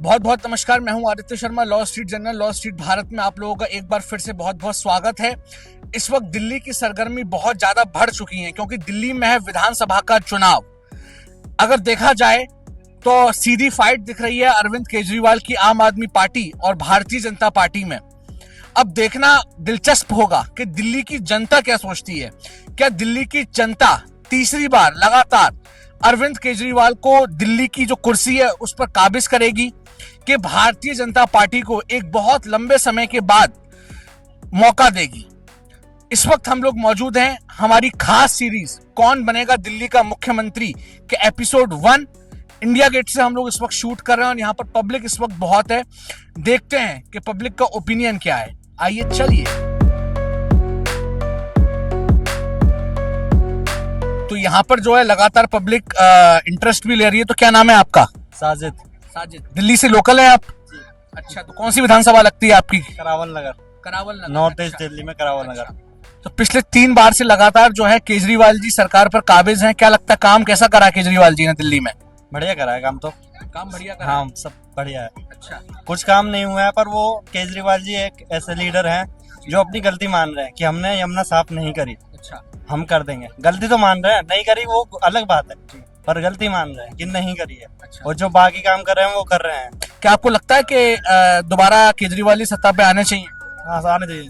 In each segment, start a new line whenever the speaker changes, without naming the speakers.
बहुत बहुत नमस्कार। मैं हूं Aditya Sharma, law street journal, law street Bharat में आप लोगों का एक बार फिर से बहुत बहुत स्वागत है। इस वक्त दिल्ली की सरगर्मी बहुत ज्यादा बढ़ चुकी है क्योंकि दिल्ली में है विधानसभा का चुनाव। अगर देखा जाए तो सीधी फाइट दिख रही है अरविंद केजरीवाल की आम आदमी पार्टी और भारतीय जनता पार्टी में। अब देखना दिलचस्प होगा कि दिल्ली की जनता क्या सोचती है। क्या दिल्ली की जनता तीसरी बार लगातार अरविंद केजरीवाल को दिल्ली की जो कुर्सी है उस पर काबिज करेगी कि भारतीय जनता पार्टी को एक बहुत लंबे समय के बाद मौका देगी। इस वक्त हम लोग मौजूद हैं हमारी खास सीरीज कौन बनेगा दिल्ली का मुख्यमंत्री के एपिसोड 1 इंडिया गेट से हम लोग इस वक्त शूट कर रहे हैं और यहाँ पर पब्लिक इस वक्त बहुत है। देखते हैं कि पब्लिक का ओपिनियन क्या है। आइए चलिए। तो यहाँ पर जो है लगातार पब्लिक इंटरेस्ट भी ले रही है। तो क्या नाम है आपका?
साजिद।
साजिद, दिल्ली से लोकल है आप? अच्छा, तो कौन सी विधानसभा लगती है आपकी?
करावल नगर।
करावल नगर,
नॉर्थ ईस्ट
अच्छा।
दिल्ली में करावल नगर।
तो पिछले 3 बार से लगातार जो है केजरीवाल जी सरकार पर काबिज हैं। क्या लगता है काम कैसा करा केजरीवाल जी ने दिल्ली में?
बढ़िया करा है काम तो।
काम बढ़िया करा।
हाँ, सब बढ़िया है।
अच्छा,
कुछ काम नहीं हुआ है पर वो केजरीवाल जी एक ऐसे लीडर हैं जो अपनी गलती मान रहे हैं कि हमने यमुना साफ नहीं करी,
अच्छा,
हम कर देंगे। गलती तो मान रहे हैं, नहीं करी वो अलग बात है, पर गलती मान रहे हैं कि नहीं करी है।
अच्छा।
और जो बाकी काम कर रहे हैं वो कर रहे हैं।
क्या आपको लगता है कि दोबारा केजरीवाल जी सत्ता पे आने चाहिए?
हाँ, आने चाहिए।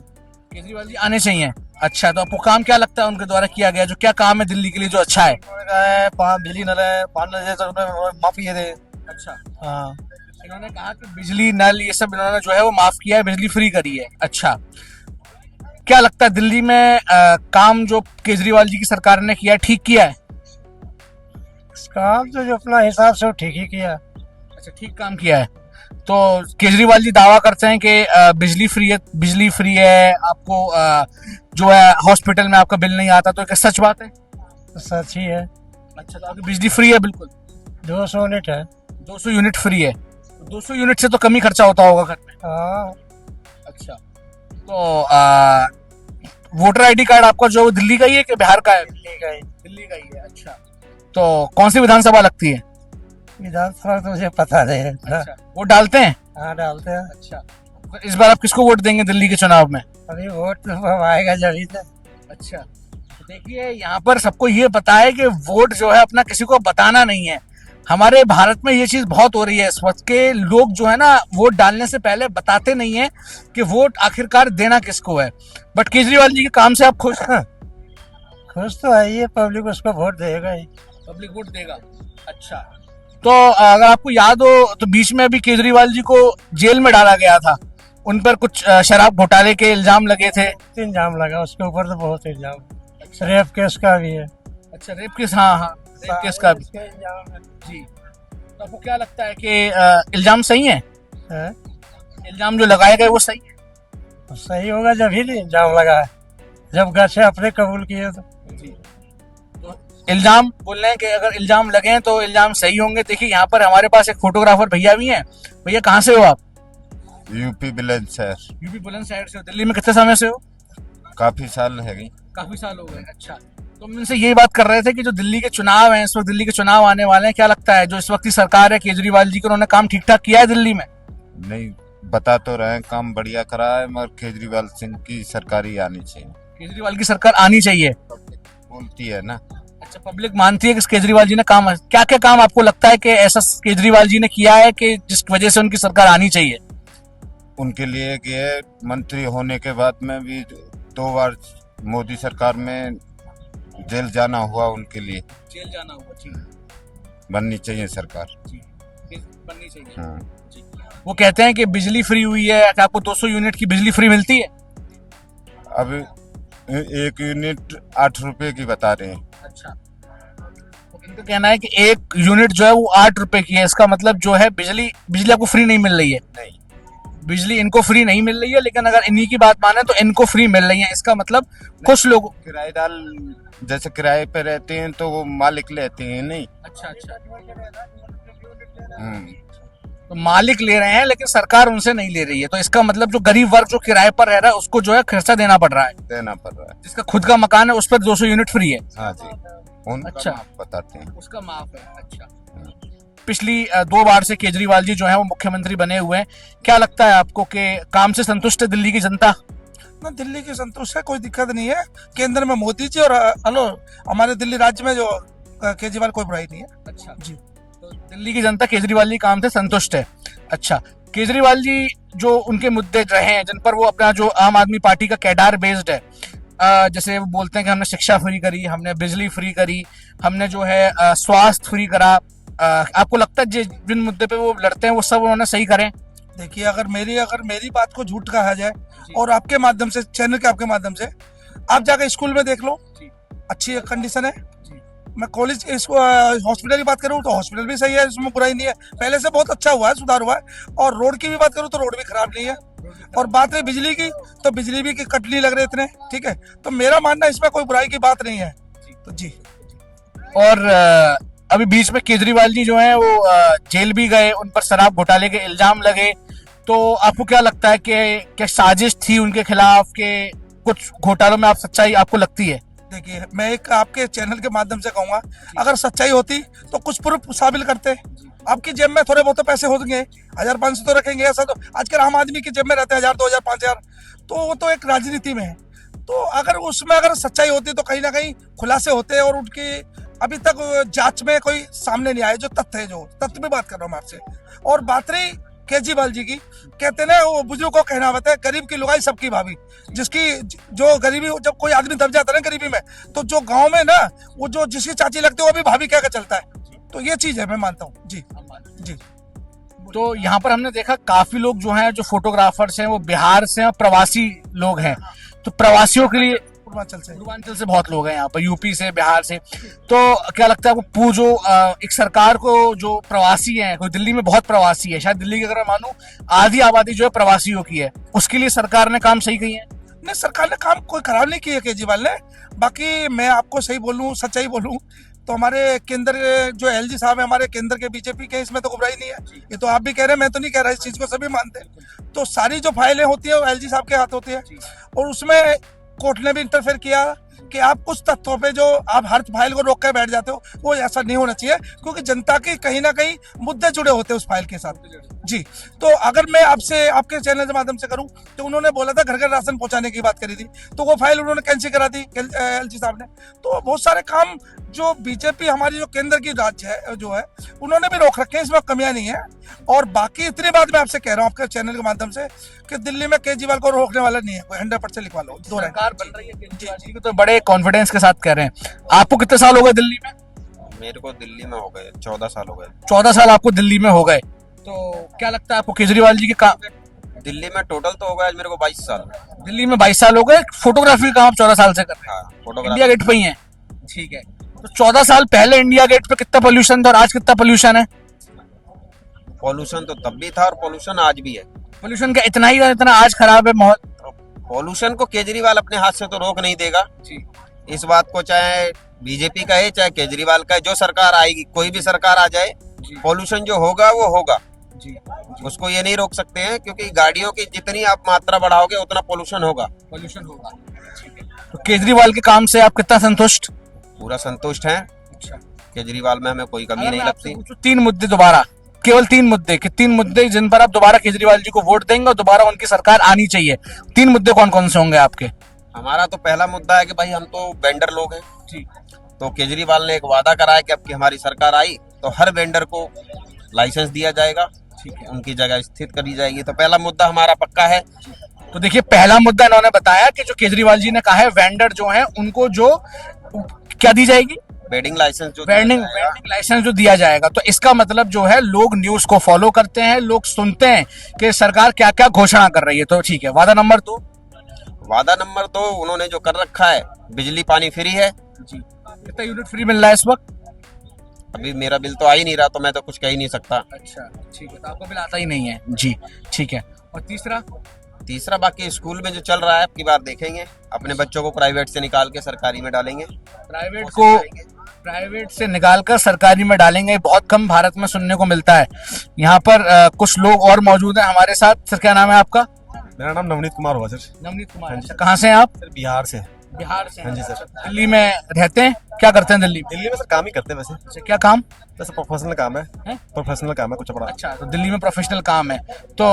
केजरीवाल जी आने चाहिए। अच्छा, तो आपको काम क्या लगता है उनके द्वारा किया गया जो क्या काम है दिल्ली के लिए जो अच्छा है?
बिजली नल है, पानी माफ किए थे।
अच्छा,
हाँ,
इन्होंने कहा कि बिजली नल ये सब इन्होंने जो है वो माफ किया है, बिजली फ्री करी है। अच्छा, क्या लगता है दिल्ली में काम जो केजरीवाल जी की सरकार ने किया ठीक किया है?
काम तो जो अपना हिसाब से वो ठीक ही किया।
अच्छा, ठीक काम किया है। तो केजरीवाल जी दावा करते हैं कि बिजली फ्री है, आपको जो है हॉस्पिटल में आपका बिल नहीं आता। तो क्या सच बात है?
तो सच ही है।
अच्छा, तो आपकी बिजली फ्री है? बिल्कुल
200 यूनिट है।
200 यूनिट फ्री है। 200 यूनिट से तो कम ही खर्चा होता होगा घर में।
हाँ,
अच्छा, तो वोटर आईडी कार्ड आपका जो दिल्ली का ही है कि बिहार का है?
दिल्ली का ही।
दिल्ली का ही है। अच्छा, तो कौन सी विधानसभा लगती है?
विधानसभा तो मुझे पता नहीं है।
अच्छा, वोट डालते हैं?
हाँ, डालते हैं।
अच्छा, तो इस बार आप किसको वोट देंगे दिल्ली के चुनाव में?
अभी वोट तो अब आएगा जब ही।
अच्छा, तो देखिए यहाँ पर सबको ये पता है कि वोट जो है अपना किसी को बताना नहीं है। हमारे भारत में ये चीज बहुत हो रही है इस वक्त के लोग जो है ना वोट डालने से पहले बताते नहीं है कि वोट आखिरकार देना किसको है। बट केजरीवाल जी के काम से आप खुश हैं?
खुश तो है ये, पब्लिक उसको वोट देगा ही।
पब्लिक वोट देगा। अच्छा, तो अगर आपको याद हो तो बीच में अभी केजरीवाल जी को जेल में डाला गया था। उन पर कुछ शराब घोटाले के इल्जाम लगे थे।
इल्जाम लगा उसके ऊपर तो बहुत इल्जाम। रेप केस का भी है।
अच्छा, रेप केस, हाँ हाँ, रेप केस का भी
इल्जाम है।
जी। तो आपको क्या लगता है कि इल्जाम सही है?
हैं?
इल्जाम जो लगाए गए वो सही है?
तो सही होगा जब ही इल्जाम लगा है, जब घर से अपने कबूल किए तो।
जी। तो इल्जाम बोल रहे हैं कि अगर इल्जाम लगे हैं तो इल्जाम सही होंगे। देखिए यहाँ पर हमारे पास एक फोटोग्राफर भैया भी हैं। भैया कहाँ से हो आप?
यूपी बुलंदशहर।
यूपी बुलंदशहर से हो। दिल्ली में कितने समय से हो?
काफी साल है गई।
काफी साल हो गए। अच्छा, तो हम इनसे यही बात कर रहे थे कि जो दिल्ली के चुनाव हैं इस वक्त दिल्ली के चुनाव आने वाले हैं, क्या लगता है जो इस वक्त की सरकार है केजरीवाल जी की उन्होंने काम ठीक ठाक किया है दिल्ली में?
नहीं, बता तो रहे हैं काम बढ़िया करा है, मगर केजरीवाल सिंह की सरकार ही आनी चाहिए।
केजरीवाल की सरकार आनी चाहिए
बोलती है ना।
अच्छा, पब्लिक मानती है कि केजरीवाल जी ने काम, क्या क्या काम आपको लगता है कि ऐसा केजरीवाल जी ने किया है कि जिस वजह से उनकी सरकार आनी चाहिए?
उनके लिए कि ये मंत्री होने के बाद में भी 2 बार मोदी सरकार में जेल जाना हुआ, उनके लिए
जेल जाना हुआ। जी,
बननी चाहिए सरकार।
जी, बननी चाहिए।
हाँ।
जी। वो कहते हैं कि बिजली फ्री हुई है, कि आपको 200 यूनिट की बिजली फ्री मिलती है।
अब 1 यूनिट 8 रुपए की बता रहे हैं।
अच्छा, तो इनका कहना है कि 1 यूनिट जो है वो 8 रुपए की है। इसका मतलब जो है बिजली आपको फ्री नहीं मिल रही है।
नहीं,
बिजली इनको फ्री नहीं मिल रही है, लेकिन अगर इन्हीं की बात माने तो इनको फ्री मिल रही है। इसका मतलब कुछ लोग
किराएदार जैसे किराए पे रहते हैं तो वो मालिक लेते हैं नहीं।
अच्छा अच्छा,
हम्म।
तो मालिक ले रहे हैं लेकिन सरकार उनसे नहीं ले रही है। तो इसका मतलब जो गरीब वर्ग जो किराए पर रह रहा है उसको जो है खर्चा देना पड़ रहा है।
देना पड़ रहा है।
जिसका खुद का मकान है उस पर 200 यूनिट फ्री है।
हाँ जी, उनका
अच्छा।
माफ बताते हैं।
उसका माफ है। अच्छा, पिछली 2 बार से केजरीवाल जी जो है वो मुख्यमंत्री बने हुए हैं, क्या लगता है आपको कि काम से संतुष्ट है दिल्ली की जनता?
ना दिल्ली की संतुष्ट है, कोई दिक्कत नहीं है। केंद्र में मोदी जी और हेलो हमारे दिल्ली राज्य में जो केजरीवाल, कोई बुराई नहीं है।
अच्छा
जी।
तो दिल्ली की जनता केजरीवाल जी काम से संतुष्ट है। अच्छा, केजरीवाल जी जो उनके मुद्दे रहे हैं जिन पर वो अपना जो आम आदमी पार्टी का कैडार बेस्ड है, जैसे वो बोलते हैं कि हमने शिक्षा फ्री करी, हमने बिजली फ्री करी, हमने जो है स्वास्थ्य फ्री करा, आपको लगता है जिन मुद्दे पे वो लड़ते हैं वो सब उन्होंने सही करें?
देखिए, अगर मेरी बात को झूठ कहा जाए और आपके माध्यम से, चैनल के आपके माध्यम से, आप जाकर स्कूल में देख लो, अच्छी कंडीशन है। मैं कॉलेज इसको हॉस्पिटल की बात करूँ तो हॉस्पिटल भी सही है, इसमें बुराई नहीं है, पहले से बहुत अच्छा हुआ है, सुधार हुआ है। और रोड की भी बात करूँ तो रोड भी खराब नहीं है। और बात रही बिजली की, तो बिजली भी की कट नहीं लग रहे इतने, ठीक है। तो मेरा मानना इसमें कोई बुराई की बात नहीं है। तो जी।
और अभी बीच में केजरीवाल जी जो है वो जेल भी गए, उन पर शराब घोटाले के इल्जाम लगे, तो आपको क्या लगता है कि क्या साजिश थी उनके खिलाफ, के कुछ घोटालों में आप सच्चाई आपको लगती है?
देखिए, मैं एक आपके चैनल के माध्यम से कहूंगा, अगर सच्चाई होती तो कुछ प्रूफ शामिल करते। आपकी जेब में थोड़े बहुत पैसे होंगे, 1500 तो रखेंगे, ऐसा तो आजकल आम आदमी की जेब में रहते हैं 1000, 2000, 5000, तो वो तो एक राजनीति में है। तो अगर उसमें अगर सच्चाई होती तो कहीं ना कहीं खुलासे होते, और उनकी अभी तक जांच में कोई सामने नहीं आए, जो तथ्य है, जो तथ्य में बात कर रहा हूँ आपसे। और बात रही केजरीवाल जी की, कहते हैं ना वो बुजुर्ग को कहनावत है, गरीब की लुगाई सबकी भाभी। जिसकी जो गरीबी, जब कोई आदमी दब जाता है ना गरीबी में, तो जो गांव में ना वो जो जिसकी चाची लगती है वो भी भाभी कह कर चलता है। तो ये चीज है, मैं मानता हूँ। जी जी।
तो यहाँ पर हमने देखा काफी लोग जो हैं, जो फोटोग्राफर्स हैं, वो बिहार से हैं, प्रवासी लोग हैं। तो प्रवासियों के लिए पूर्वांचल से बहुत लोग हैं यहाँ पर, यूपी से, बिहार से। तो क्या लगता है आपको जो एक सरकार को, जो प्रवासी हैं, कोई दिल्ली में बहुत प्रवासी है, शायद दिल्ली की अगर मैं मानूं आधी आबादी जो है प्रवासियों की है, उसके लिए सरकार ने काम सही किया है?
नहीं, सरकार ने काम कोई खराब नहीं किया केजरीवाल ने। बाकी मैं आपको सही बोलूं, सच्चाई बोलूं, तो हमारे केंद्र जो एलजी साहब है, हमारे केंद्र के बीजेपी के, इसमें तो घबराई नहीं है। ये तो आप भी कह रहे हैं, मैं तो नहीं कह रहा, इस चीज को सभी मानते हैं। तो सारी जो फाइलें होती है वो एलजी साहब के हाथ होती है, और उसमें कोर्ट ने भी इंटरफेयर किया कि आप कुछ तथ्यों पे जो आप हर फाइल को रोक कर बैठ जाते हो, वो ऐसा नहीं होना चाहिए, क्योंकि जनता के कहीं ना कहीं मुद्दे जुड़े होते हैं उस फाइल के साथ। जी। तो अगर मैं आपसे, आपके चैनल के माध्यम से करूं, तो उन्होंने बोला था घर घर राशन पहुंचाने की बात करी थी, तो वो फाइल उन्होंने कैंसिल करा दी एलजी साहब ने। तो बहुत सारे काम जो बीजेपी हमारी जो केंद्र की राज्य है जो है, उन्होंने भी रोक रखे हैं, इसमें कमियां नहीं है। और बाकी इतनी बात मैं आपसे कह रहा हूँ आपके चैनल के माध्यम से, कि दिल्ली में केजरीवाल को रोकने वाला नहीं है कोई, 100% लिखवा लो।
सरकार बन रही है केजरीवाल जी की, तो बड़े कॉन्फिडेंस के साथ कह रहे हैं। आपको कितने साल हो गए दिल्ली में?
मेरे को दिल्ली में हो गए 14 साल हो गए।
14 साल आपको दिल्ली में हो गए, तो क्या लगता है आपको केजरीवाल जी के काम?
दिल्ली में टोटल तो हो गया आज मेरे को 22 साल।
दिल्ली में 22 साल हो गए, फोटोग्राफी का काम 14 साल से कर रहे हैं।
हाँ, फोटोग्राफी।
इंडिया गेट पे ही है, ठीक है। तो 14 साल पहले इंडिया गेट पे कितना पोल्यूशन था और आज कितना पोल्यूशन है?
पॉल्यूशन तो तब भी था और पॉल्यूशन आज भी है।
पोल्यूशन का इतना ही था जितना आज खराब है माहौल?
पॉल्यूशन को केजरीवाल अपने हाथ से तो रोक नहीं देगा
जी।
इस बात को, चाहे बीजेपी का है चाहे केजरीवाल का है, जो सरकार आएगी, कोई भी सरकार आ जाए, पॉल्यूशन जो होगा वो होगा
जी।
उसको ये नहीं रोक सकते हैं, क्योंकि गाड़ियों की जितनी आप मात्रा बढ़ाओगे उतना पॉल्यूशन होगा।
पोल्यूशन होगा, ठीक है। तो केजरीवाल के काम से आप कितना संतुष्ट?
पूरा संतुष्ट हैं।
अच्छा।
केजरीवाल में हमें कोई कमी नहीं लगती।
3 मुद्दे दोबारा, केवल 3 मुद्दे कि 3 मुद्दे जिन पर आप दोबारा केजरीवाल जी को वोट देंगे और दोबारा उनकी सरकार आनी चाहिए, 3 मुद्दे कौन कौन से होंगे आपके?
हमारा तो पहला मुद्दा है कि भाई हम तो वेंडर लोग हैं।
जी।
तो केजरीवाल ने एक वादा करा है कि अब की हमारी सरकार आई तो हर वेंडर को लाइसेंस दिया जाएगा, ठीक है, उनकी जगह स्थित करी जाएगी। तो पहला मुद्दा हमारा पक्का है।
तो देखिए, पहला मुद्दा इन्होंने बताया कि जो केजरीवाल जी ने कहा है, वेंडर जो है उनको जो क्या दी जाएगी,
वेंडिंग लाइसेंस जो
वेंडिंग लाइसेंस जो दिया जाएगा। तो इसका मतलब जो है लोग न्यूज को फॉलो करते हैं, लोग सुनते हैं कि सरकार क्या क्या घोषणा कर रही है। तो ठीक है, वादा नंबर 2?
वादा नंबर 2 उन्होंने जो कर रखा है, बिजली पानी फ्री है
जी। कितना यूनिट फ्री मिल रहा है इस वक्त?
अभी मेरा बिल तो आ ही नहीं रहा, तो मैं तो कुछ कह ही नहीं सकता।
अच्छा, ठीक है, तो आपका बिल आता ही नहीं है जी, ठीक है। और तीसरा
बाकी स्कूल में जो चल रहा है, अब की बार देखेंगे, अपने बच्चों को प्राइवेट से निकाल के सरकारी में डालेंगे।
प्राइवेट से निकाल कर सरकारी में डालेंगे, बहुत कम भारत में सुनने को मिलता है। यहाँ पर कुछ लोग और मौजूद हैं हमारे साथ। सर, क्या नाम है आपका?
मेरा नाम नवनीत कुमार हुआ सर।
नवनीत कुमार, कहाँ से हैं आप?
सर बिहार से।
बिहार से हैं।
हाँ जी, सर।
अच्छा, दिल्ली में रहते हैं, क्या करते हैं दिल्ली में?
दिल्ली में सर काम ही करते हैं वैसे।
अच्छा, क्या काम?
वैसे प्रोफेशनल काम है।
हैं?
प्रोफेशनल काम है कुछ बड़ा।
अच्छा, तो दिल्ली में प्रोफेशनल काम है। तो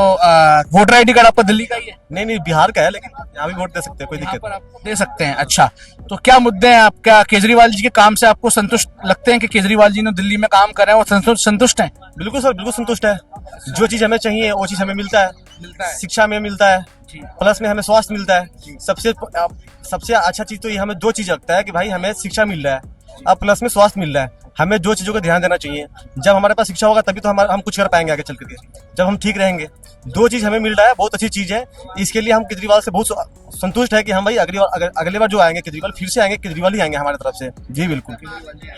वोटर आईडी कार्ड आपका दिल्ली का ही है?
नहीं नहीं, बिहार का है, लेकिन यहाँ भी वोट दे सकते हैं, कोई
यहाँ
दिक्कत
पर आप दे सकते हैं। अच्छा, तो क्या मुद्दे हैं आपका? केजरीवाल जी के काम से आपको संतुष्ट लगते हैं कि केजरीवाल जी ने दिल्ली में काम कर रहे हैं और संतुष्ट हैं?
नहीं। बिल्कुल सर, बिल्कुल संतुष्ट है। जो चीज हमें चाहिए वो चीज हमें मिलता है। शिक्षा में मिलता है, प्लस में हमें स्वास्थ्य मिलता है। सबसे अच्छा चीज तो ये हमें 2 चीज लगता है कि भाई हमें शिक्षा मिल रहा है और प्लस में स्वास्थ्य मिल रहा है। हमें 2 चीजों का ध्यान देना चाहिए। जब हमारे पास शिक्षा होगा तभी तो हम कुछ कर पाएंगे आगे चल करके, जब हम ठीक रहेंगे। 2 चीज हमें मिल रहा है, बहुत अच्छी चीज है। इसके लिए हम केजरीवाल से बहुत संतुष्ट है कि हम भाई अगली बार जो आएंगे केजरीवाल, फिर से आएंगे केजरीवाल ही आएंगे हमारे तरफ से। जी बिल्कुल,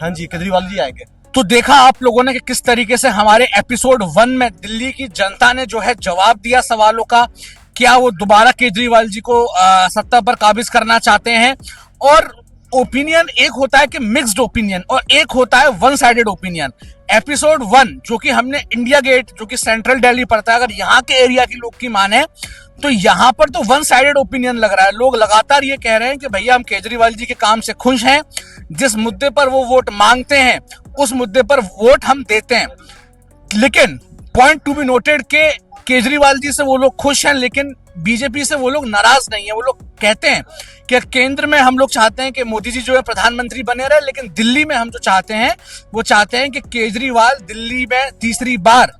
हाँ जी, केजरीवाल जी आएंगे।
तो देखा आप लोगों ने कि किस तरीके से हमारे एपिसोड 1 में दिल्ली की जनता ने जो है जवाब दिया सवालों का। क्या वो दोबारा केजरीवाल जी को सत्ता पर काबिज करना चाहते हैं? और ओपिनियन एक होता है कि मिक्स्ड ओपिनियन और एक होता है वन साइडेड ओपिनियन। एपिसोड 1 जो कि हमने इंडिया गेट, जो कि सेंट्रल दिल्ली पड़ता है, अगर यहाँ के एरिया के लोग की माने तो यहाँ पर तो वन साइडेड ओपिनियन लग रहा है। लोग लगातार ये कह रहे हैं कि भैया हम केजरीवाल जी के काम से खुश हैं, जिस मुद्दे पर वो वोट मांगते हैं उस मुद्दे पर वोट हम देते हैं। लेकिन पॉइंट टू बी नोटेड के केजरीवाल जी से वो लोग खुश हैं, लेकिन बीजेपी से वो लोग नाराज नहीं है। वो लोग कहते हैं कि केंद्र में हम लोग चाहते हैं कि मोदी जी जो है प्रधानमंत्री बने रहे, लेकिन दिल्ली में हम जो चाहते हैं वो चाहते हैं कि केजरीवाल दिल्ली में तीसरी बार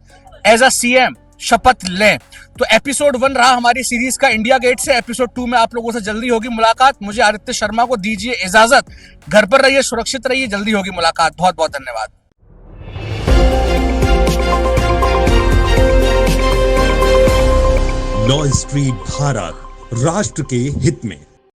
एज अ सीएम शपथ लें। तो एपिसोड 1 रहा हमारी सीरीज का इंडिया गेट से। एपिसोड 2 में आप लोगों से जल्दी होगी मुलाकात। मुझे आदित्य शर्मा को दीजिए इजाजत। घर पर रहिए, सुरक्षित रहिए, जल्दी होगी मुलाकात। बहुत बहुत धन्यवाद।
लॉ स्ट्रीट भारत, राष्ट्र के हित में।